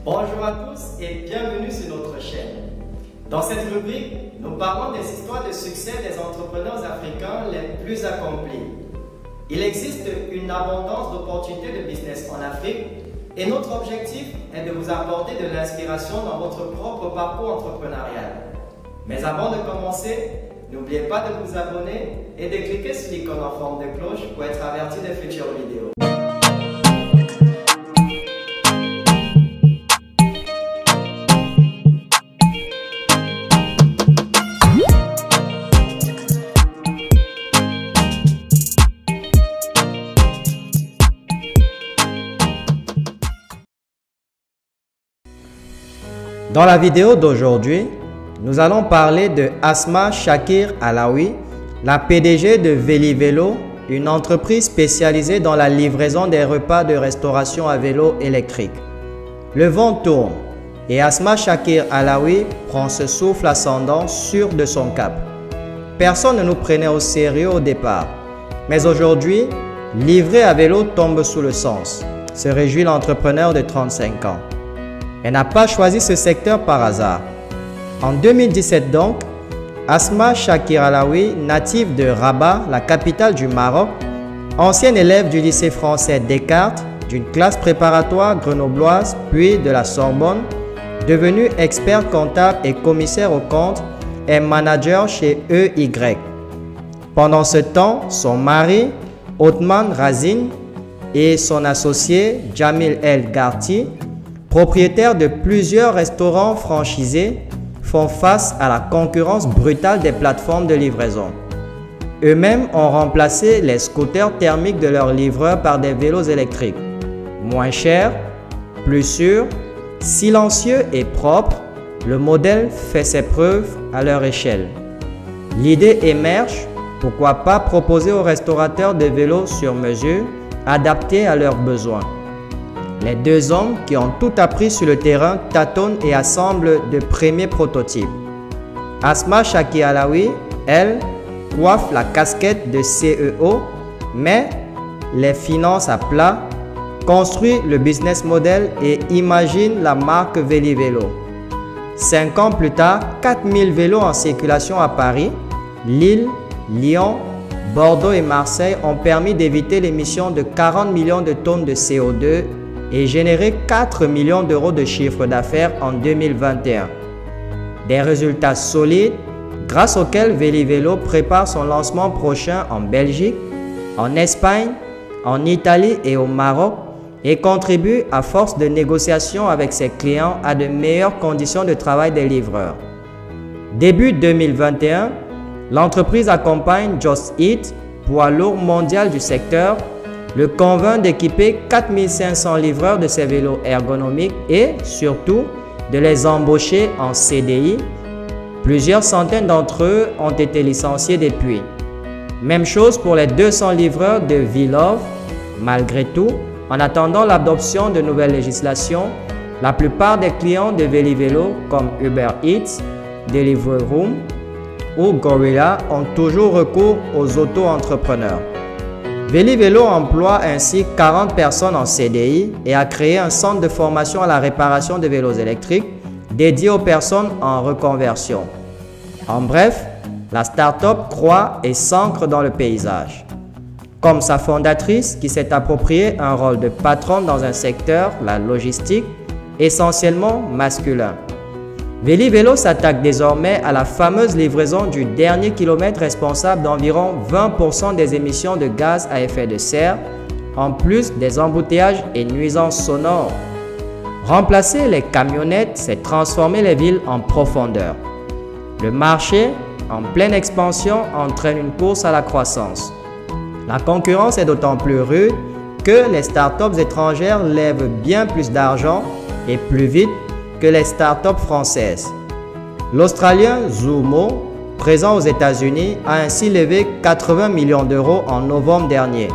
Bonjour à tous et bienvenue sur notre chaîne. Dans cette rubrique, nous parlons des histoires de succès des entrepreneurs africains les plus accomplis. Il existe une abondance d'opportunités de business en Afrique et notre objectif est de vous apporter de l'inspiration dans votre propre parcours entrepreneurial. Mais avant de commencer, n'oubliez pas de vous abonner et de cliquer sur l'icône en forme de cloche pour être averti des futures vidéos. Dans la vidéo d'aujourd'hui, nous allons parler de Asma Shakir Alaoui, la PDG de Velivelo, une entreprise spécialisée dans la livraison des repas de restauration à vélo électrique. Le vent tourne et Asma Shakir Alaoui prend ce souffle ascendant sûr de son cap. Personne ne nous prenait au sérieux au départ, mais aujourd'hui, livrer à vélo tombe sous le sens, se réjouit l'entrepreneur de 35 ans. Elle n'a pas choisi ce secteur par hasard. En 2017 donc, Asma Shakir Alaoui, native de Rabat, la capitale du Maroc, ancienne élève du lycée français Descartes, d'une classe préparatoire grenobloise puis de la Sorbonne, devenue expert comptable et commissaire aux comptes, est manager chez EY. Pendant ce temps, son mari, Othman Razine, et son associé, Jamil El Garti, propriétaires de plusieurs restaurants franchisés, font face à la concurrence brutale des plateformes de livraison. Eux-mêmes ont remplacé les scooters thermiques de leurs livreurs par des vélos électriques. Moins chers, plus sûrs, silencieux et propres, le modèle fait ses preuves à leur échelle. L'idée émerge, pourquoi pas proposer aux restaurateurs des vélos sur mesure, adaptés à leurs besoins. Les deux hommes qui ont tout appris sur le terrain tâtonnent et assemblent de premiers prototypes. Asma Shakir Alaoui, elle, coiffe la casquette de CEO, mais les finances à plat, construit le business model et imagine la marque Velivelo. 5 ans plus tard, 4000 vélos en circulation à Paris, Lille, Lyon, Bordeaux et Marseille ont permis d'éviter l'émission de 40 millions de tonnes de CO2 et générer 4 millions d'euros de chiffre d'affaires en 2021. Des résultats solides grâce auxquels Velivelo prépare son lancement prochain en Belgique, en Espagne, en Italie et au Maroc et contribue à force de négociations avec ses clients à de meilleures conditions de travail des livreurs. Début 2021, l'entreprise accompagne Just Eat, poids lourd mondial du secteur, le convainc d'équiper 4500 livreurs de ces vélos ergonomiques et, surtout, de les embaucher en CDI. Plusieurs centaines d'entre eux ont été licenciés depuis. Même chose pour les 200 livreurs de Velove. Malgré tout, en attendant l'adoption de nouvelles législations, la plupart des clients de Velivelo comme Uber Eats, Deliveroo ou Gorilla ont toujours recours aux auto-entrepreneurs. Velivelo emploie ainsi 40 personnes en CDI et a créé un centre de formation à la réparation de vélos électriques dédié aux personnes en reconversion. En bref, la start-up croît et s'ancre dans le paysage. Comme sa fondatrice qui s'est approprié un rôle de patronne dans un secteur, la logistique, essentiellement masculin. Velivelo s'attaque désormais à la fameuse livraison du dernier kilomètre responsable d'environ 20% des émissions de gaz à effet de serre, en plus des embouteillages et nuisances sonores. Remplacer les camionnettes, c'est transformer les villes en profondeur. Le marché, en pleine expansion, entraîne une course à la croissance. La concurrence est d'autant plus rude que les startups étrangères lèvent bien plus d'argent et plus vite que les startups françaises. L'Australien Zumo, présent aux États-Unis, a ainsi levé 80 millions d'euros en novembre dernier.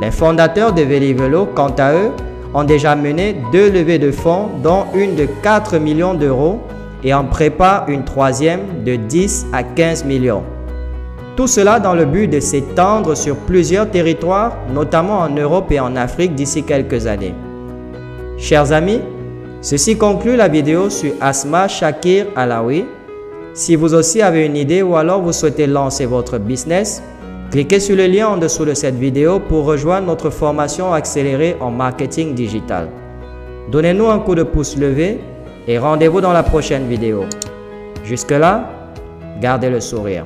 Les fondateurs de Velivelo, quant à eux, ont déjà mené 2 levées de fonds, dont une de 4 millions d'euros et en préparent une troisième de 10 à 15 millions. Tout cela dans le but de s'étendre sur plusieurs territoires, notamment en Europe et en Afrique d'ici quelques années. Chers amis, Ceci conclut la vidéo sur Asma Shakir Alaoui. Si vous aussi avez une idée ou alors vous souhaitez lancer votre business, cliquez sur le lien en dessous de cette vidéo pour rejoindre notre formation accélérée en marketing digital. Donnez-nous un coup de pouce levé et rendez-vous dans la prochaine vidéo. Jusque-là, gardez le sourire.